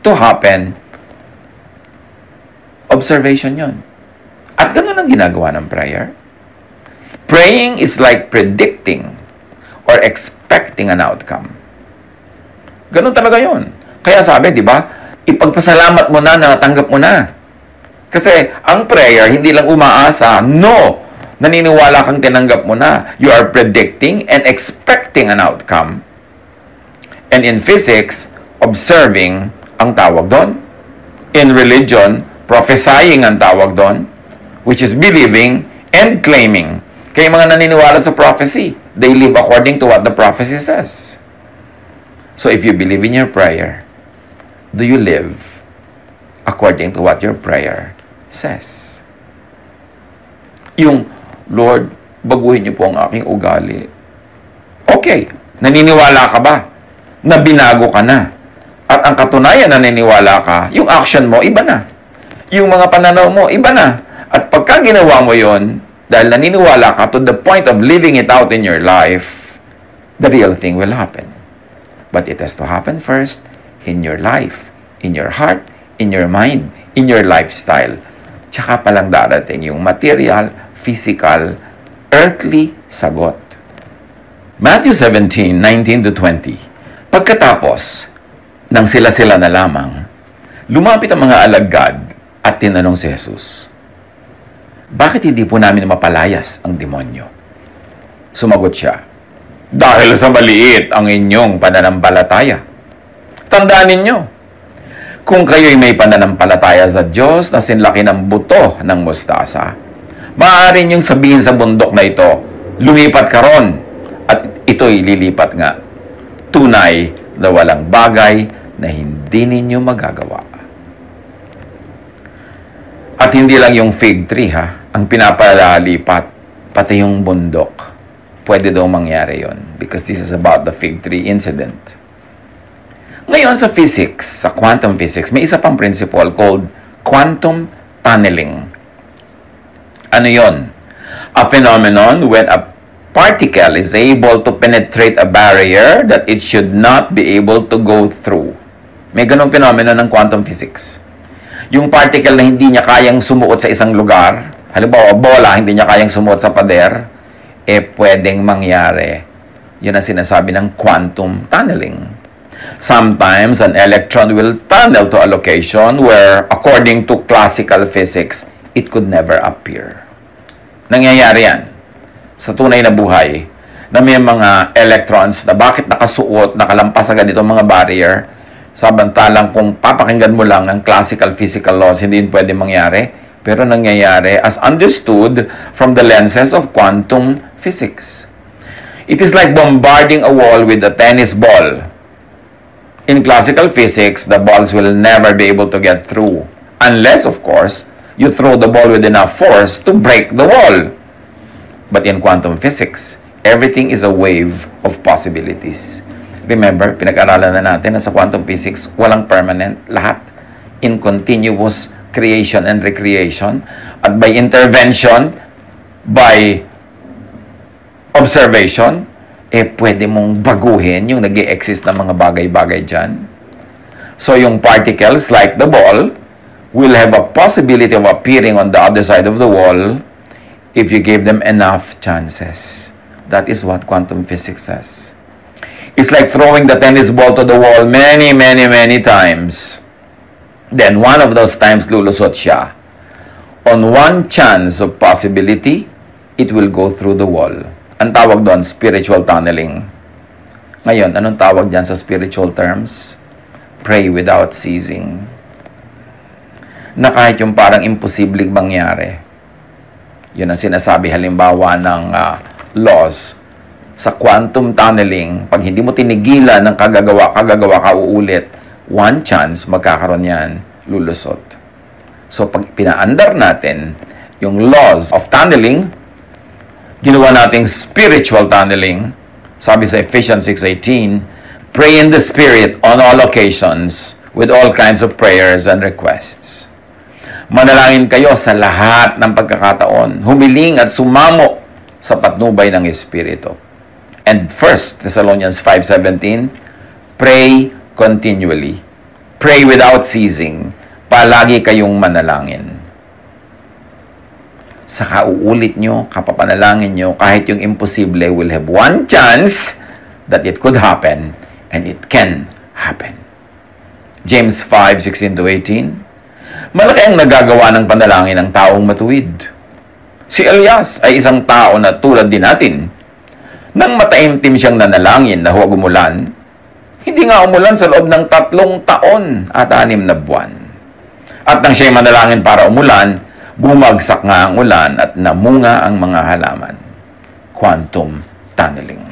To happen, observation yon. At ganun ang ginagawa ng prayer. Praying is like predicting or expecting an outcome. Ganun talaga yon. Kaya sabi, di ba, ipagpasalamat mo na, natanggap mo na. Kasi ang prayer, hindi lang umaasa. No! Naniniwala kang tinanggap mo na. You are predicting and expecting an outcome. And in physics, observing ang tawag doon. In religion, prophesying ang tawag doon, which is believing and claiming. Kaya mga naniniwala sa prophecy, they live according to what the prophecy says. So if you believe in your prayer, do you live according to what your prayer says? Yung, Lord, baguhin niyo po ang aking ugali. Okay, naniniwala ka ba na binago ka na? At ang katunayan na naniniwala ka, yung action mo, iba na. Yung mga pananaw mo, iba na. At pagka ginawa mo yon, dahil naniniwala ka to the point of living it out in your life, the real thing will happen. But it has to happen first in your life, in your heart, in your mind, in your lifestyle. Tsaka palang darating yung material, physical, earthly sagot. Matthew 17:19-20. Pagkatapos nang sila-sila na lamang, lumapit ang mga alagad at tinanong si Jesus, bakit hindi po namin mapalayas ang demonyo? Sumagot siya, dahil sa maliit ang inyong pananampalataya. Tandaan ninyo, kung kayo'y may pananampalataya sa Diyos na sinlaki ng buto ng mustasa, maaari niyong sabihin sa bundok na ito, lumipat ka ron, at ito'y lilipat nga. Tunay na walang bagay na hindi ninyo magagawa. At hindi lang yung fig tree ang pinapalipat, pati yung bundok. Pwede daw mangyari yon because this is about the fig tree incident. Ngayon sa physics, sa quantum physics, may isa pang principle called quantum tunneling. Ano yon? A phenomenon when a particle is able to penetrate a barrier that it should not be able to go through. May ganong phenomenon ng quantum physics. Yung particle na hindi niya kayang sumuot sa isang lugar, halimbawa bola, hindi niya kayang sumuot sa pader, pwedeng mangyari. Yun ang sinasabi ng quantum tunneling. Sometimes, an electron will tunnel to a location where, according to classical physics, it could never appear. Nangyayari yan sa tunay na buhay na may mga electrons na bakit nakasuot, nakalampas agad itong mga barrier, samantalang kung papakinggan mo lang ang classical physical laws, hindi yun pwede mangyari. Pero nangyayari as understood from the lenses of quantum physics. It is like bombarding a wall with a tennis ball. In classical physics, the balls will never be able to get through. Unless, of course, you throw the ball with enough force to break the wall. But in quantum physics, everything is a wave of possibilities. Remember, pinag-aralan na natin na sa quantum physics, walang permanent, lahat in continuous creation and recreation. At by intervention, by observation, pwede mong baguhin yung nag-i-exist na mga bagay-bagay dyan. So yung particles, like the ball, will have a possibility of appearing on the other side of the wall if you give them enough chances. That is what quantum physics says. It's like throwing the tennis ball to the wall many, many, many times. Then one of those times lulusot siya. On one chance of possibility, it will go through the wall. Ang tawag doon, spiritual tunneling. Ngayon, anong tawag dyan sa spiritual terms? Pray without ceasing. Na kahit yung parang imposibleng mangyari. Yun ang sinasabi halimbawa ng laws. Sa quantum tunneling, pag hindi mo tinigilan ng kagagawa ka uulit, one chance magkakaroon yan, lulusot. So pag pinaandar natin yung laws of tunneling, ginawa nating spiritual tunneling, sabi sa Ephesians 6:18, pray in the Spirit on all occasions with all kinds of prayers and requests. Manalangin kayo sa lahat ng pagkakataon, humiling at sumamo sa patnubay ng Espiritu. And 1 Thessalonians 5:17, pray continually. Pray without ceasing. Palagi kayong manalangin. Sa kauulit nyo, kapapanalangin nyo, kahit yung imposible will have one chance that it could happen and it can happen. James 5:16-18. Malaki ang nagagawa ng panalangin ng taong matuwid. Si Elias ay isang tao na tulad din natin. Nang mataimtim siyang nanalangin na huwag umulan, hindi nga umulan sa loob ng 3 taon at 6 na buwan. At nang siya'y manalangin para umulan, bumagsak nga ang ulan at namunga ang mga halaman. Quantum tunneling.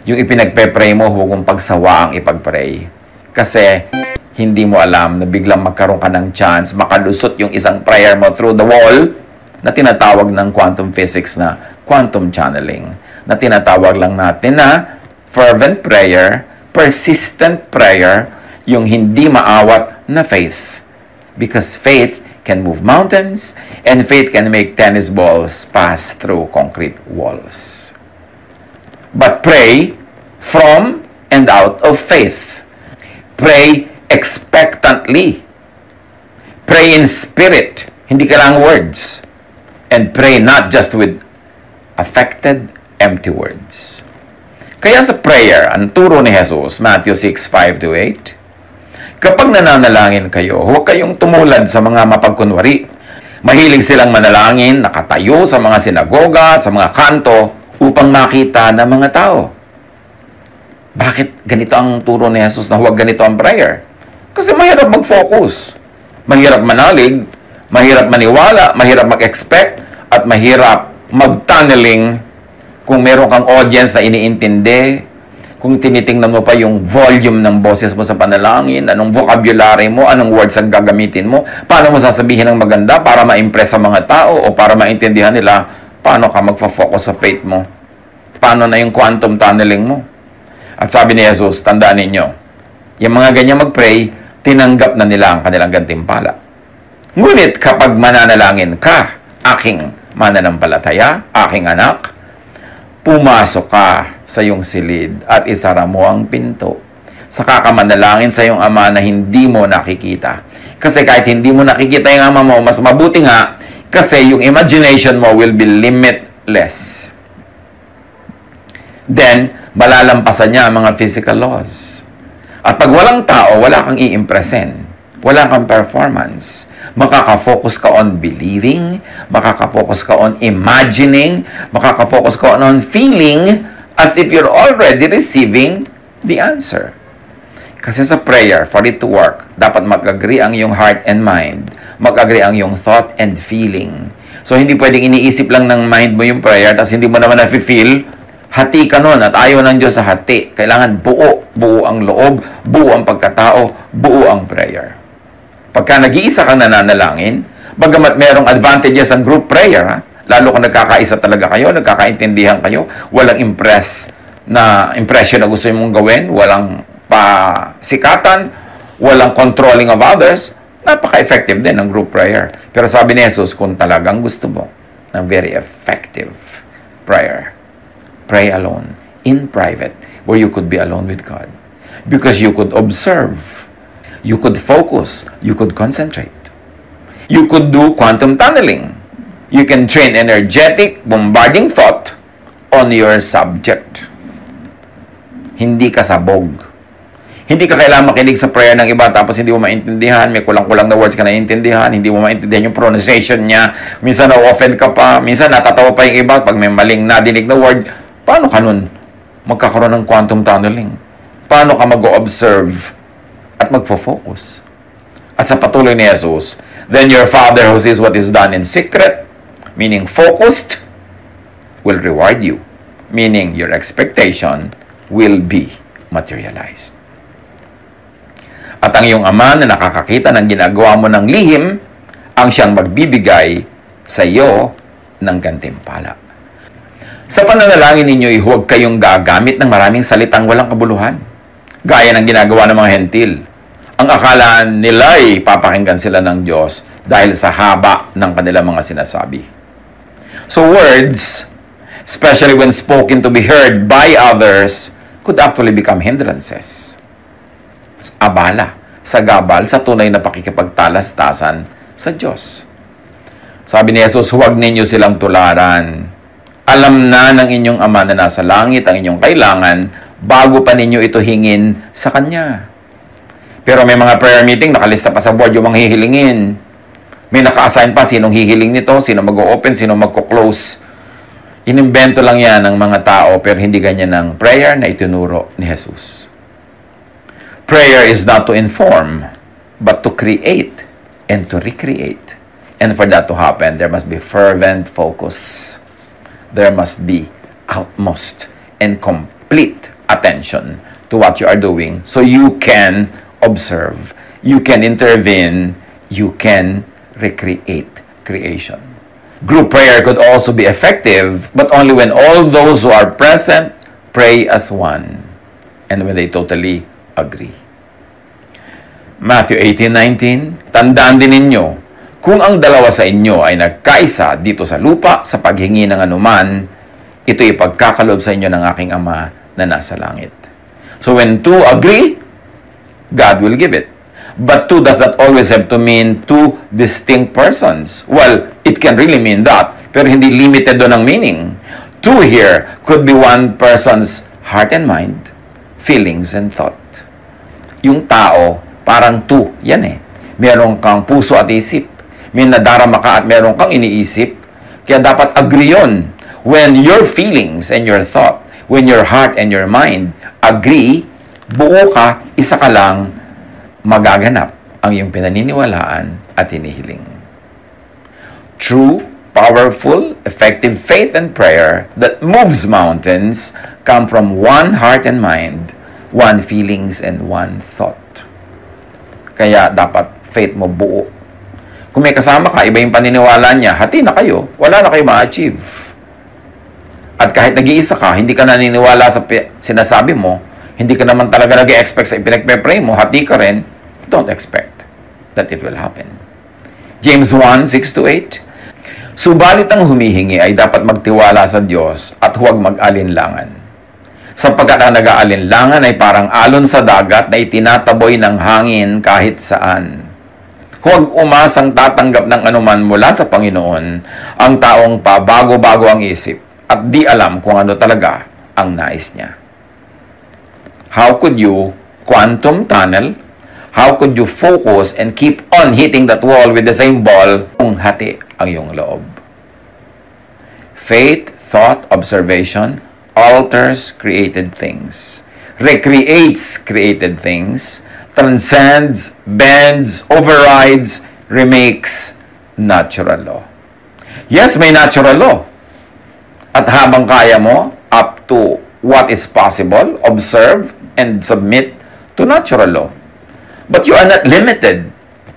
Yung ipinagpe-pray mo, huwag mong pagsawa ang ipag-pray. Kasi hindi mo alam na biglang magkaroon ka ng chance, makalusot yung isang prayer mo through the wall na tinatawag ng quantum physics na quantum channeling. Na tinatawag lang natin na fervent prayer, persistent prayer, yung hindi maawat na faith. Because faith can move mountains and faith can make tennis balls pass through concrete walls. But pray from and out of faith. Pray expectantly. Pray in spirit, hindi ka lang words. And pray not just with affected empty words. Kaya sa prayer, ang turo ni Jesus, Matthew 6:5-8, kapag nananalangin kayo, huwag kayong tumulad sa mga mapagkunwari. Mahilig silang manalangin, nakatayo sa mga sinagoga at sa mga kanto upang makita ng mga tao. Bakit ganito ang turo ni Jesus na huwag ganito ang prayer? Kasi mahirap mag-focus. Mahirap manalig, mahirap maniwala, mahirap mag-expect, at mahirap mag-tunneling kung meron kang audience na iniintindi, kung tinitingnan mo pa yung volume ng boses mo sa panalangin, anong vocabulary mo, anong words ang gagamitin mo, paano mo sasabihin ng maganda para ma-impress sa mga tao o para maintindihan nila paano ka magfa-focus sa faith mo. Paano na yung quantum tunneling mo. At sabi ni Jesus, tandaan ninyo, yung mga ganyan mag-pray, tinanggap na nila ang kanilang gantimpala. Ngunit kapag mananalangin ka, aking mananampalataya, aking anak, pumasok ka sa iyong silid at isara mo ang pinto. Saka ka manalangin sa iyong ama na hindi mo nakikita. Kasi kahit hindi mo nakikita yung ama mo, mas mabuti nga kasi yung imagination mo will be limitless. Then, malalampasan niya ang mga physical laws. At pag walang tao, wala kang i-impressen. Wala kang performance. Makaka-focus ka on believing, makaka-focus ka on imagining, makaka-focus ka on feeling as if you're already receiving the answer. Kasi sa prayer, for it to work, dapat mag-agree ang iyong heart and mind. Mag-agree ang iyong thought and feeling. So, hindi pwedeng iniisip lang ng mind mo yung prayer, tapos hindi mo naman na-feel, hati ka nun at ayaw ng Diyos sa hati. Kailangan buo. Buo ang loob, buo ang pagkatao, buo ang prayer. Pagka nag-iisa kang nananalangin, bagamat merong advantages ang group prayer, ha? Lalo kung nagkakaisa talaga kayo, nagkakaintindihan kayo, walang impression na gusto mong gawin, walang pasikatan, walang controlling of others, napaka-effective din ang group prayer. Pero sabi ni Jesus, kung talagang gusto mo ng very effective prayer, pray alone, in private, where you could be alone with God. Because you could observe, you could focus, you could concentrate. You could do quantum tunneling. You can train energetic, bombarding thought on your subject. Hindi ka sabog. Hindi ka kailangan makinig sa prayer ng iba tapos hindi mo maintindihan, may kulang-kulang na words ka naiintindihan, hindi mo maintindihan yung pronunciation niya, minsan na-offend ka pa, minsan natatawa pa yung iba pag may maling nadinig na word. Paano ka nun magkakaroon ng quantum tunneling? Paano ka mag-observe at magfo-focus? At sa patuloy ni Jesus, then your Father who sees what is done in secret, meaning focused, will reward you. Meaning your expectation will be materialized. At ang iyong ama na nakakakita ng ginagawa mo ng lihim, ang siyang magbibigay sa iyo ng gantimpala. Sa pananalangin ninyo, huwag kayong gagamit ng maraming salitang walang kabuluhan. Gaya ng ginagawa ng mga hentil. Ang akala nila'y papakinggan sila ng Diyos dahil sa haba ng kanilang mga sinasabi. So words, especially when spoken to be heard by others, could actually become hindrances. Abala, sagabal sa tunay na pakikipagtalastasan sa Diyos. Sabi ni Jesus, huwag ninyo silang tularan. Alam na ng inyong Ama na nasa langit ang inyong kailangan bago pa ninyo ito hingin sa Kanya. Pero may mga prayer meeting, nakalista pa sa board yung mga hihilingin. May naka-assign pa sinong hihiling nito, sino mag-o-open, sino magko-close. Inimbento lang yan ng mga tao, pero hindi ganyan ang prayer na itinuro ni Jesus. Prayer is not to inform, but to create and to recreate. And for that to happen, there must be fervent focus. There must be utmost and complete attention to what you are doing so you can observe, you can intervene, you can recreate creation. Group prayer could also be effective, but only when all those who are present pray as one and when they totally agree. Matthew 18:19, tandaan din ninyo, kung ang dalawa sa inyo ay nagkaisa dito sa lupa sa paghingi ng anuman, ito ipagkakalob sa inyo ng aking Ama na nasa langit. So when two agree, God will give it. But two does not always have to mean two distinct persons. Well, it can really mean that, pero hindi limited doon ang meaning. Two here could be one person's heart and mind, feelings and thought. Yung tao, parang two, yan eh. Meron kang puso at isip. May nadarama ka at meron kang iniisip. Kaya dapat agree yun. When your feelings and your thought, when your heart and your mind agree, buo ka, isa ka lang, magaganap ang iyong pinaniniwalaan at hinihiling. True, powerful, effective faith and prayer that moves mountains come from one heart and mind, one feelings and one thought. Kaya dapat faith mo buo. Kung may kasama ka, iba yung paniniwala niya, hati na kayo, wala na kayo ma-achieve. At kahit nag-iisa ka, hindi ka naniniwala sa sinasabi mo, hindi ka naman talaga nag-expect sa ipinagpe-pray mo, hati ka rin, don't expect that it will happen. James 1:6-8, subalit ang humihingi ay dapat magtiwala sa Diyos at huwag mag-alinlangan. Sapagkat ang nag-aalinlangan ay parang alon sa dagat na itinataboy ng hangin kahit saan. Huwag umasang tatanggap ng anuman mula sa Panginoon ang taong pabago-bago ang isip at di alam kung ano talaga ang nais niya. How could you quantum tunnel? How could you focus and keep on hitting that wall with the same ball kung hati ang iyong loob? Faith, thought, observation alters created things, recreates created things, transcends, bends, overrides, remakes natural law. Yes, may natural law. At habang kaya mo, up to what is possible, observe and submit to natural law. But you are not limited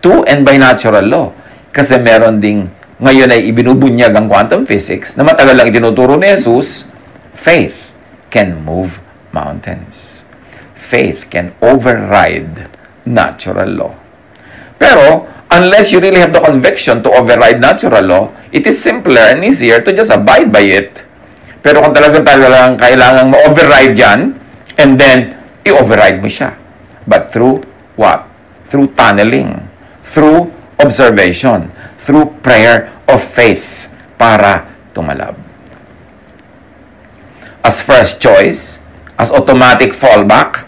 to and by natural law. Kasi meron ding, ngayon ay ibinubunyag ang quantum physics na matagal lang itinuturo ni Jesus, faith can move mountains. Faith can override natural law. Pero, unless you really have the conviction to override natural law, it is simpler and easier to just abide by it. Pero kung talagang kailangan ma-override yan, and then, i-override mo siya. But through what? Through tunneling, through observation, through prayer of faith para tumalab. As first choice, as automatic fallback,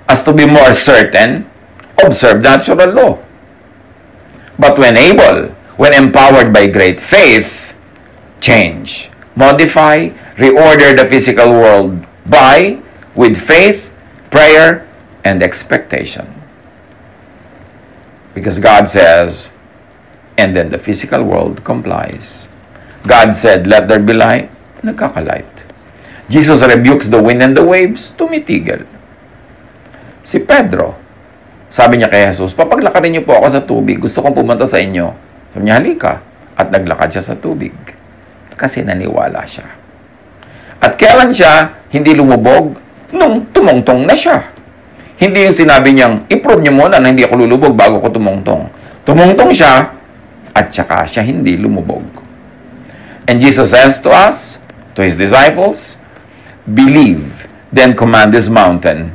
as to be more certain, observe natural law. But when able, when empowered by great faith, change, modify, reorder the physical world by, with faith, prayer, and expectation. Because God says, and then the physical world complies. God said, let there be light, nagkakalight. Jesus rebukes the wind and the waves, tumitigil. Si Pedro, sabi niya kay Jesus, papaglakarin niyo po ako sa tubig, gusto kong pumunta sa inyo. Sabi niya, halika. At naglakad siya sa tubig. Kasi naniwala siya. At kailan siya hindi lumubog? Nung tumungtong na siya. Hindi yung sinabi niyang, i-prove niyo muna na hindi ako lulubog bago ko tumungtong. Tumungtong siya, at saka siya hindi lumubog. And Jesus says to us, to His disciples, believe, then command this mountain,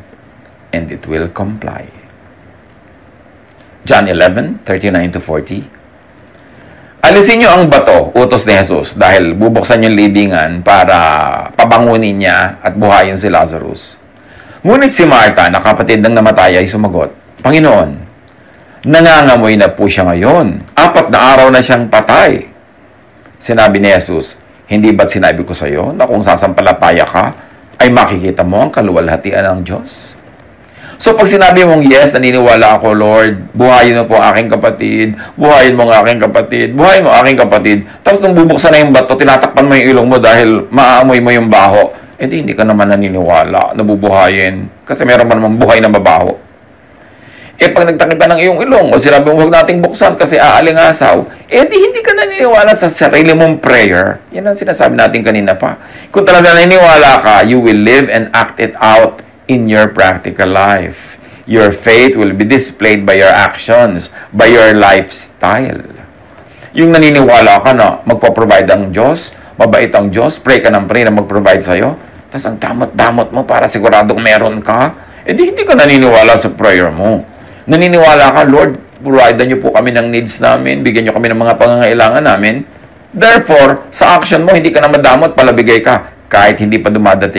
and it will comply. John 11:39-40. Alisin niyo ang bato, utos ni Jesus, dahil bubuksan yung libingan para pabangunin niya at buhayin si Lazarus. Ngunit si Martha, na kapatid ng namatay, ay sumagot, Panginoon, nangangamoy na po siya ngayon. 4 na araw na siyang patay. Sinabi ni Jesus, hindi ba't sinabi ko sa iyo na kung sasampalataya ka, ay makikita mo ang kaluwalhatian ng Diyos? So pag sinabi mong, yes, naniniwala ako, Lord, buhayin mo po ang aking kapatid, buhayin mo ang aking kapatid, buhayin mo ang aking kapatid, tapos nung bubuksan na yung bato, tinatakpan mo yung ilong mo dahil maaamoy mo yung baho, hindi ka naman naniniwala, nabubuhayin, kasi meron man naman buhay na mabaho. Pag nagtakip ka ng iyong ilong, o sinabi mo, huwag nating buksan kasi aalingasaw, hindi ka naniniwala sa sarili mong prayer. Yan ang sinasabi natin kanina pa. Kung talaga naniniwala ka, you will live and act it out in your practical life. Your faith will be displayed by your actions, by your lifestyle. Yung naniniwala ka na magpo-provide ang Diyos, mabait ang Diyos, pray ka ng pray na mag-provide sa'yo, tapos ang damot-damot mo para siguradong meron ka, hindi ka naniniwala sa prayer mo. Naniniwala ka, Lord, provide niyo po kami ng needs namin, bigyan niyo kami ng mga pangangailangan namin. Therefore, sa action mo, hindi ka na madamot, palabigay ka, kahit hindi pa dumadating